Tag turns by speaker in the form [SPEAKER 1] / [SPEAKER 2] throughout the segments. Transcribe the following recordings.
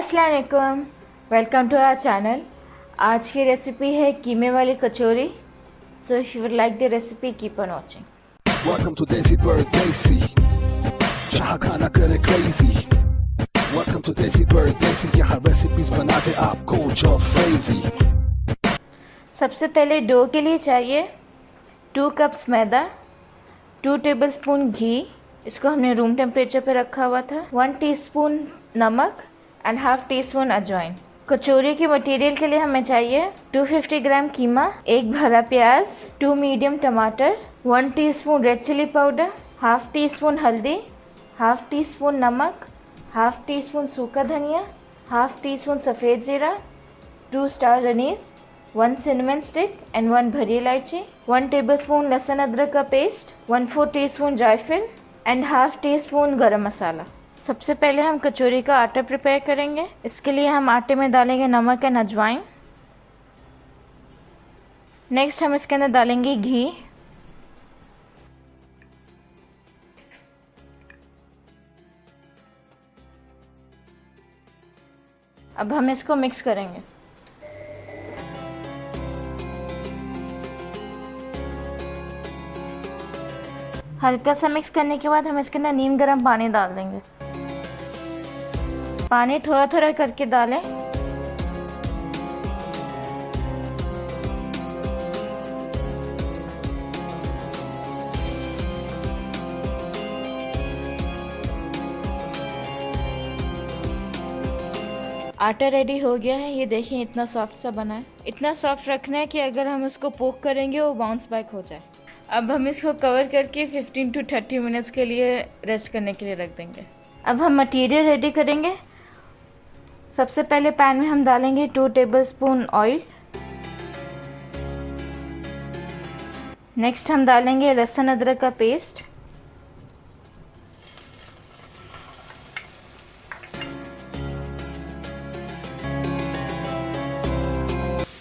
[SPEAKER 1] अस्सलाम वालेकुम, welcome to our channel. आज की रेसिपी है कीमे वाली कचौरी। So if you would like the recipe keep on watching.
[SPEAKER 2] Welcome to Desi Bird Desi. जहाँ खाना करे crazy. Welcome to Desi Bird Desi. यहाँ recipes बनाते आपको जो crazy.
[SPEAKER 1] सबसे पहले डो के लिए चाहिए 2 कप्स मैदा, 2 टेबलस्पून घी, इसको हमने रूम टेम्परेचर पे रखा हुआ था, 1 टीस्पून नमक एंड हाफ टी स्पून अजवाइन। कचौरी की मटेरियल के लिए हमें चाहिए 250 ग्राम कीमा, 1 भरा प्याज, 2 मीडियम टमाटर, 1 teaspoon red chilli powder, half teaspoon हल्दी, हाफ टी स्पून नमक, हाफ टी स्पून सूखा धनिया, हाफ टी स्पून सफ़ेद ज़ीरा, 2 star anise, 1 cinnamon stick and 1 भरी इलायची, 1 टेबलस्पून लहसुन अदरक का पेस्ट, 1/4 टीस्पून जायफल and half teaspoon garam masala. सबसे पहले हम कचौरी का आटा प्रिपेयर करेंगे। इसके लिए हम आटे में डालेंगे नमक एंड अजवाइन। नेक्स्ट हम इसके अंदर डालेंगे घी, अब हम इसको मिक्स करेंगे। हल्का सा मिक्स करने के बाद हम इसके अंदर नीम गर्म पानी डाल देंगे। पानी थोड़ा थोड़ा करके डालें। आटा रेडी हो गया है, ये देखिए इतना सॉफ्ट सा बना है। इतना सॉफ्ट रखना है कि अगर हम इसको पोक करेंगे वो बाउंस बैक हो जाए। अब हम इसको कवर करके 15 to 30 मिनट्स के लिए रेस्ट करने के लिए रख देंगे। अब हम मटेरियल रेडी करेंगे। सबसे पहले पैन में हम डालेंगे 2 टेबलस्पून ऑयल। नेक्स्ट हम डालेंगे लहसुन अदरक का पेस्ट,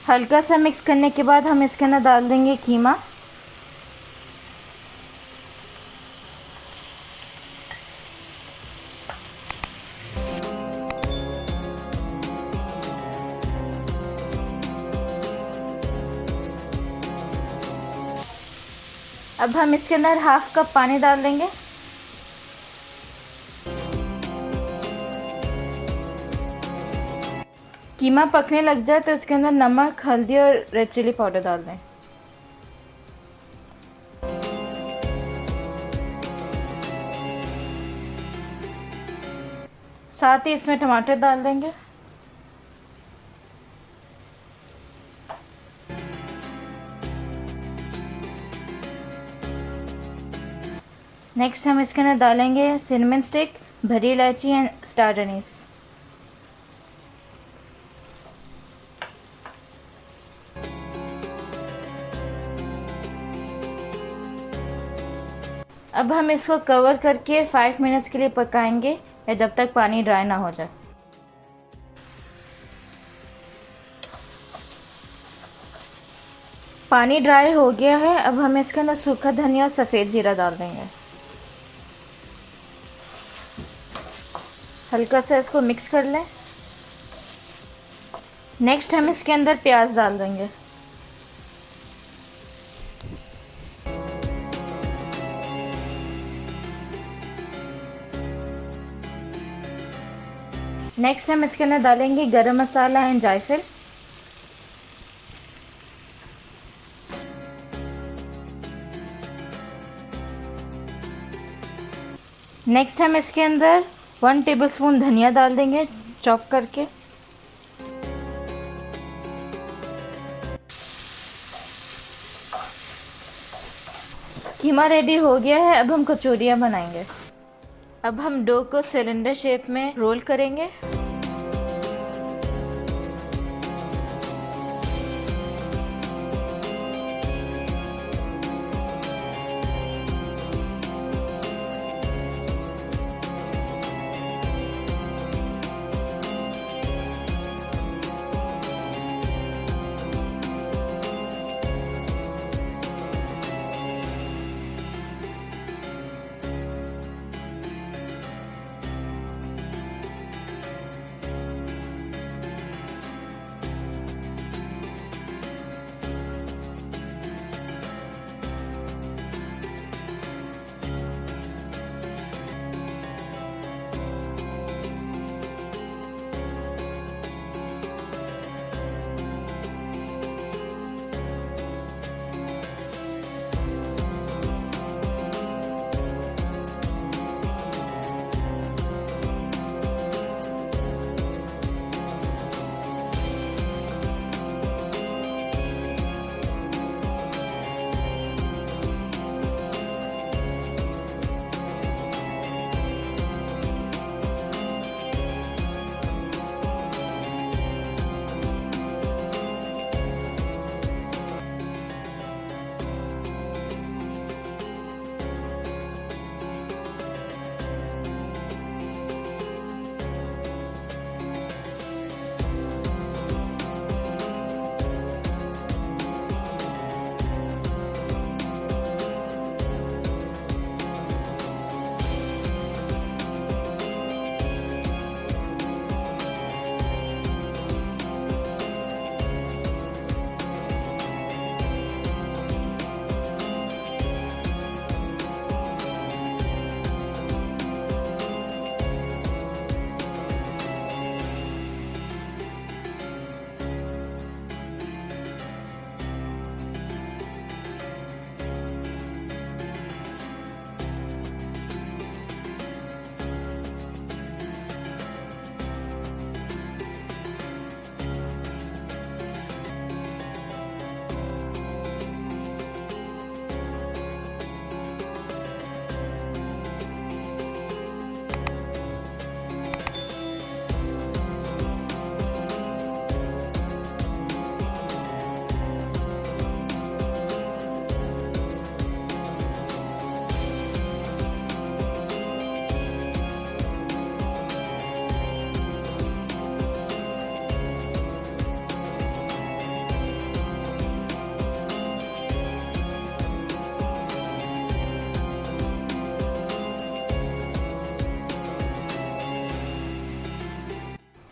[SPEAKER 1] हल्का सा मिक्स करने के बाद हम इसके अंदर डाल देंगे कीमा। अब हम इसके अंदर हाफ कप पानी डाल देंगे। कीमा पकने लग जाए तो इसके अंदर नमक, हल्दी और रेड चिली पाउडर डाल दें। साथ ही इसमें टमाटर डाल देंगे। नेक्स्ट हम इसके अंदर डालेंगे सिनेमन स्टिक, भरी इलायची एंड स्टार अनीस। अब हम इसको कवर करके 5 मिनट्स के लिए पकाएंगे या जब तक पानी ड्राई ना हो जाए। पानी ड्राई हो गया है। अब हम इसके अंदर सूखा धनिया और सफ़ेद ज़ीरा डाल देंगे। हल्का सा इसको मिक्स कर लें। नेक्स्ट हम इसके अंदर प्याज डाल देंगे। नेक्स्ट हम इसके अंदर डालेंगे गरम मसाला एंड जायफल। नेक्स्ट हम इसके अंदर 1 टेबलस्पून धनिया डाल देंगे चॉप करके। कीमा रेडी हो गया है। अब हम कचौरियाँ बनाएंगे। अब हम डो को सिलेंडर शेप में रोल करेंगे।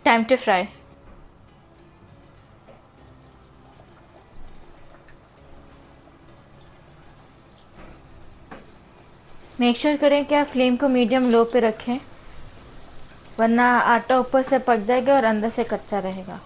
[SPEAKER 1] Time to fry. Make sure करें कि आप फ्लेम को मीडियम लो पे रखें, वरना आटा ऊपर से पक जाएगा और अंदर से कच्चा रहेगा।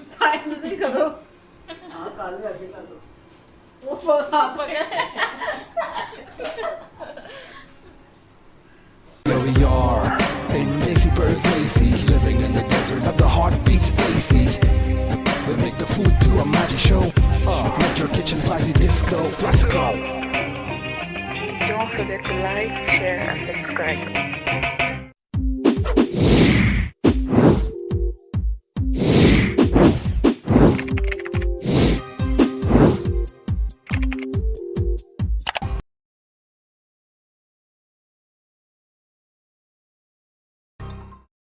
[SPEAKER 3] साइड से करो। हाँ काल में आगे कर दो। वो आप पकड़े।
[SPEAKER 2] Here we are in Daisy Bird Daisy, living in the desert of the heartbeat Stacy. We make the food to a magic show. Make your kitchen spicy disco. Let's go.
[SPEAKER 4] Don't forget to like, share, and subscribe.